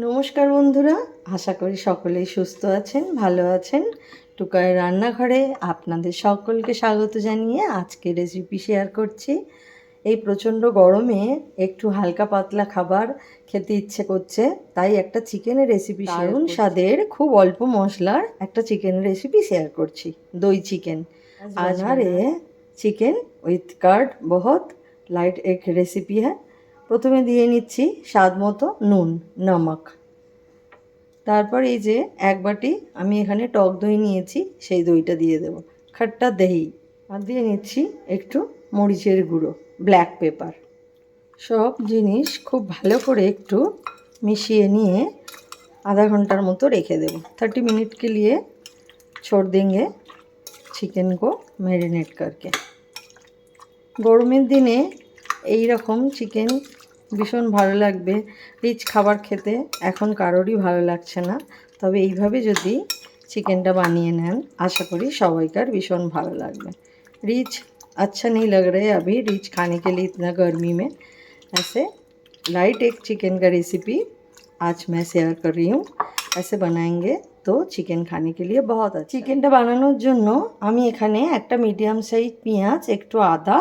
নমস্কার বন্ধুরা, আশা করি সকলেই সুস্থ আছেন, ভালো আছেন। টুকাইয়ের রান্নাঘরে আপনাদের সকলকে স্বাগত জানিয়ে আজকে রেসিপি শেয়ার করছি। এই প্রচণ্ড গরমে একটু হালকা পাতলা খাবার খেতে ইচ্ছে করছে, তাই একটা চিকেনের রেসিপি দারুণ স্বাদের খুব অল্প মশলার একটা চিকেনের রেসিপি শেয়ার করছি। দই চিকেন आज बना रहे চিকেন উইথ কার্ড বহুত লাইট এক রেসিপি হ্যাঁ। প্রথমে দিয়ে নিচ্ছি স্বাদ মতো নুন, নমক। তারপর এই যে এক বাটি আমি এখানে টক দই নিয়েছি, সেই দইটা দিয়ে দেব। খট্টা দহি আর দিয়ে নিচ্ছি একটু মরিচের গুঁড়ো, ব্ল্যাক পেপার। সব জিনিস খুব ভালো করে একটু মিশিয়ে নিয়ে आधा घंटार মতো রেখে দেব। 30 मिनट के लिए छोड़ देंगे चिकन को मैरिनेट करके। গরমের দিনে এই রকম চিকেন ভীষণ ভালো লাগবে। রিচ খাবার খেতে এখন কারোরই ভালো লাগছে না, তবে এইভাবে যদি চিকেনটা বানিয়ে নেন आशा करी সবাইকার भीषण ভালো লাগবে। रिच अच्छा नहीं लग रहा है अभी रिच खाने के लिए इतना गर्मी में। ऐसे लाइट एक चिकन का रेसिपी आज मैं शेयर कर रही हूँ। ऐसे बनाएंगे तो चिकेन खाने के लिए बहुत अच्छा। চিকেনটা বানানোর জন্য আমি এখানে একটা মিডিয়াম সাইজ পেঁয়াজ, একটু আদা,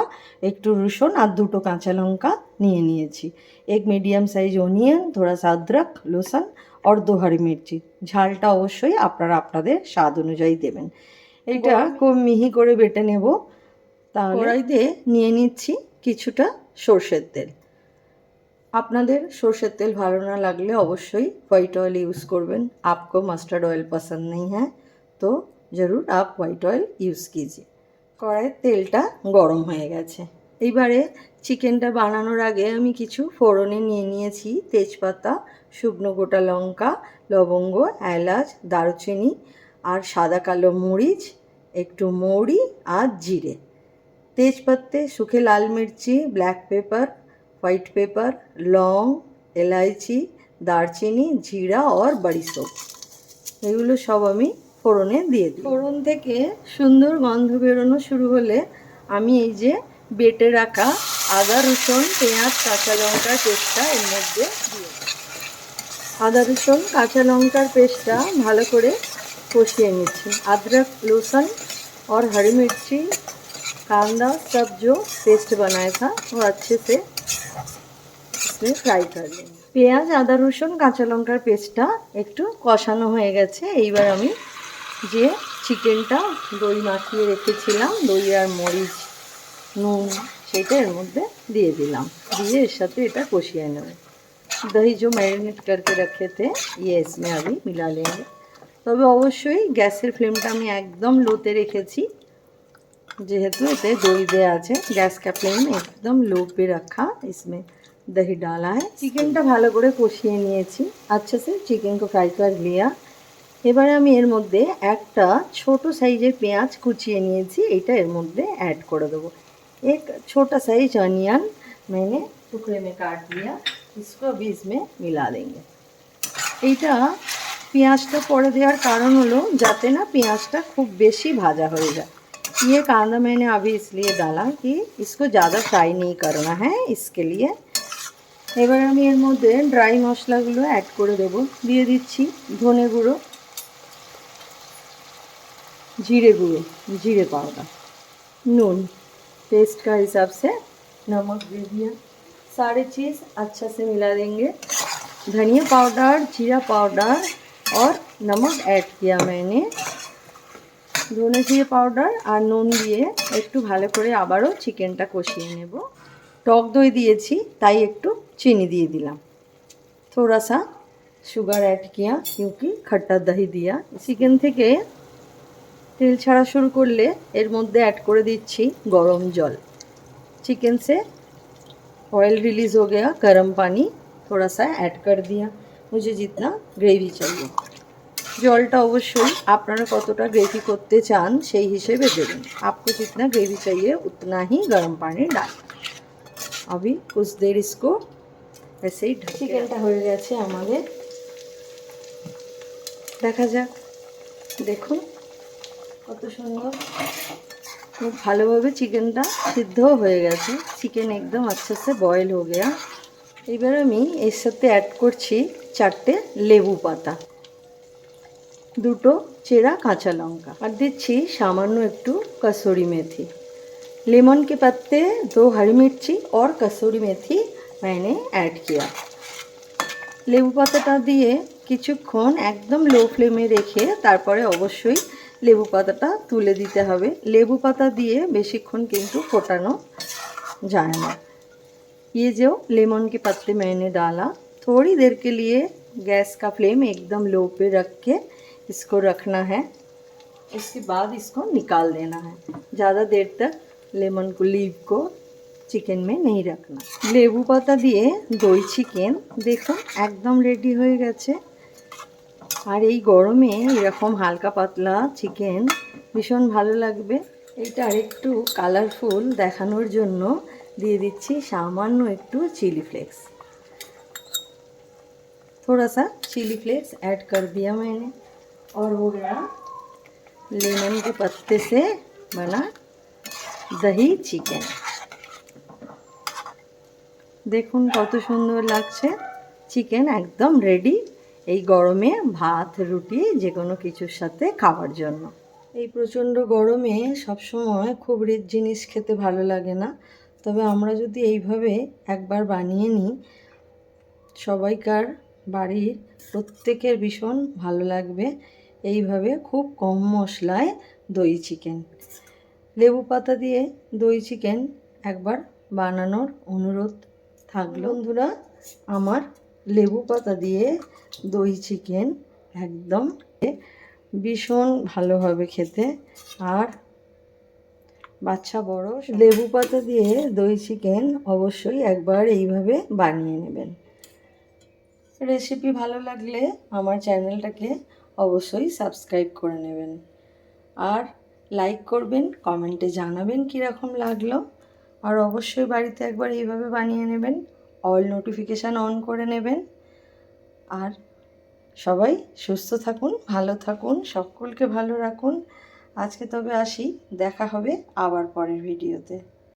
একটু রসুন আর দুটো কাঁচা লঙ্কা নিয়ে নিয়েছি। एक मीडियम साइज অনিয়ন, थोड़ा सा अदरक, लहसुन और 2 हरी मिर्ची। ঝালটা অবশ্যই আপনারা আপনাদের স্বাদ অনুযায়ী দেবেন। এটা খুব মিহি করে বেটে নেব। তাহলে কড়াইতে নিয়ে নিচ্ছি কিছুটা সরষের তেল। আপনাদের সরষের তেল ভালো না লাগলে অবশ্যই হোয়াইট অয়েল ইউজ করবেন। आपको मस्टर्ड ऑयल पसंद नहीं है तो ज़रूर आप হোয়াইট অয়েল ইউজ कीजिए। কড়াইয়ের তেলটা গরম হয়ে গেছে। এইবারে চিকেনটা বানানোর আগে আমি কিছু ফোড়নে নিয়ে নিয়েছি তেজপাতা, শুকনো গোটা লঙ্কা, লবঙ্গ, এলাচ, দারুচিনি আর সাদা কালো মরিচ, একটু মৌরি আর জিরে। তেজপাতে सूखे लाल मिर्ची, ब्लैक पेपर, वाइट पेपर, लौंग, इलायची, दारचीनी, जीरा और बड़ी सौंफ এগুলো সব আমি ফোড়নে দিয়ে দিই। ফোড়ন থেকে সুন্দর গন্ধ বেরোনো শুরু হলে আমি এই যে বেটে রাখা আদা, রসুন, পেঁয়াজ, কাঁচা লঙ্কার পেস্টটা এর মধ্যে দিয়ে দিই। আদা, রসুন, কাঁচা লঙ্কার পেস্টটা ভালো করে কষিয়ে নিচ্ছি। अदरक, लहसुन और हरी मिर्ची, कांदा सब जो पेस्ट बनाया था वो अच्छे से इसमें फ्राई कर लेंगे। পেঁয়াজ, আদা, রসুন, কাঁচা লঙ্কার পেস্টটা একটু কষানো হয়ে গেছে। এইবার আমি যে চিকেনটা দই মাখিয়ে রেখেছিলাম, দই আর মরিচ, নুন, সেটা এর মধ্যে দিয়ে দিলাম। দিয়ে এর সাথে এটা কষিয়ে নেব। दही जो मैरिनेट करके रखे थे ये इसमें अभी मिला लेंगे। তবে অবশ্যই গ্যাসের ফ্লেমটা আমি একদম লোতে রেখেছি, যেহেতু এতে দই দেওয়া আছে। गैस का फ्लेम एकदम लो पे रखा। इसमें दही डाला है। চিকেনটা ভালো করে কষিয়ে নিয়েছি, अच्छे से चिकन को फ्राई कर लिया। এবারে আমি এর মধ্যে একটা ছোট সাইজের পেঁয়াজ কুচিয়ে নিয়েছি, এইটা এর মধ্যে ऐड করে দেবো। एक छोटा साइज अनियन मैंने टुकड़े में काट लिया, इसको अभी इसमें मिला देंगे। এইটা পেঁয়াজটা পরে দেওয়ার কারণ হলো যাতে না পেঁয়াজটা খুব বেশি ভাজা হয়ে যায়। ये कांदा मैंने अभी इसलिए डाला कि इसको ज़्यादा फ्राई नहीं करना है, इसके लिए। এবার আমি এর মধ্যে ড্রাই মশলাগুলো অ্যাড করে দেব। দিয়ে দিচ্ছি ধনে গুঁড়ো, जीरे गुঁড়ো, जीरे पाउडर, नून टेस्ट का हिसाब से, नमक दे दिया। सारे चीज़ अच्छा से मिला देंगे। धनिया पाउडर, जीरा पाउडर और नमक ऐड किया मैंने। ধনে জিরে পাউডার আর নুন দিয়ে একটু ভালো করে আবারও চিকেনটা কষিয়ে নেব। টক দই দিয়েছি তাই একটু চিনি দিয়ে দিলাম। थोड़ा सा शुगर ऐड किया क्योंकि खट्टा दही दिया। চিকেন থেকে তেল ছাড়া শুরু করলে এর মধ্যে ऐड করে দিচ্ছি গরম জল। चिकन से ऑयल रिलीज़ हो गया, गर्म पानी थोड़ा सा ऐड कर दिया। मुझे जितना ग्रेवी चाहिए, জলটা অবশ্যই আপনারা কতটা গ্রেভি করতে চান সেই হিসেবে দেবেন। आपको जितना ग्रेवी चाहिए उतना ही गर्म पानी डालना। अभी कुछ देर इसको ऐसे ही চিকেনটা হয়ে গেছে আমাদের। দেখা যাক, দেখুন কত সুন্দর, খুব ভালোভাবে চিকেনটা সিদ্ধ হয়ে গেছে। চিকেন একদম अच्छे से बॉयल हो गया। এবার আমি এর সাথে অ্যাড করছি 4টে লেবু পাতা, 2টো চেরা কাঁচা लौंगा और দিচ্ছি सामान्य একটু कसूरी मेथी। लेमन के पत्ते, 2 हरी मिर्ची और कसूरी मेथी मैंने ऐड किया। লেবু পাতাটা দিয়ে কিছুক্ষণ একদম লো ফ্লেমে রেখে তারপরে অবশ্যই লেবু পাতাটা তুলে দিতে হবে। লেবু পাতা দিয়ে বেশিক্ষণ কিন্তু ফোটানো যায় না। ये जो लेमन के पत्ते मैंने डाला, थोड़ी देर के लिए गैस का फ्लेम एकदम लो पे रख के इसको रखना है। इसके बाद इसको निकाल देना है। ज़्यादा देर तक लेमन को लीव को চিকেন में नहीं रखना। লেবু পাতা দিয়ে দই চিকেন দেখুন একদম রেডি হয়ে গেছে। আর এই গরমে এরকম হালকা পাতলা চিকেন ভীষণ ভালো লাগবে। এটা আরেকটু কালারফুল দেখানোর জন্য দিয়ে দিচ্ছি সামান্য একটু চিলি फ्लेक्स। थोड़ा सा चिली फ्लेक्स ऐड कर दिया मैंने और हो गया लेमन के पत्ते से बना दही चिकेन। দেখুন কত সুন্দর লাগছে। চিকেন একদম রেডি এই গরমে ভাত রুটি যে কোনো কিছুর সাথে খাওয়ার জন্য। এই প্রচণ্ড গরমে সবসময় খুব রিচ জিনিস খেতে ভালো লাগে না, তবে আমরা যদি এইভাবে একবার বানিয়ে নিই সবাইকার বাড়ির প্রত্যেকের ভীষণ ভালো লাগবে। এইভাবে খুব কম মশলায় দই চিকেন, লেবু পাতা দিয়ে দই চিকেন একবার বানানোর অনুরোধ থাকলো। বন্ধুরা, আমার লেবু পাতা দিয়ে দই চিকেন একদম ভীষণ ভালো হবে খেতে। আর বাচ্চা বড় লেবু পাতা দিয়ে দই চিকেন অবশ্যই একবার এইভাবে বানিয়ে নেবেন। রেসিপি ভালো লাগলে আমার চ্যানেলটাকে অবশ্যই সাবস্ক্রাইব করে নেবেন আর লাইক করবেন, কমেন্টে জানাবেন কীরকম লাগলো। আর অবশ্যই বাড়িতে একবার এইভাবে বানিয়ে নেবেন, অল নোটিফিকেশান অন করে নেবেন। আর সবাই সুস্থ থাকুন, ভালো থাকুন, সকলকে ভালো রাখুন। আজকে তবে আসি, দেখা হবে আবার পরের ভিডিওতে।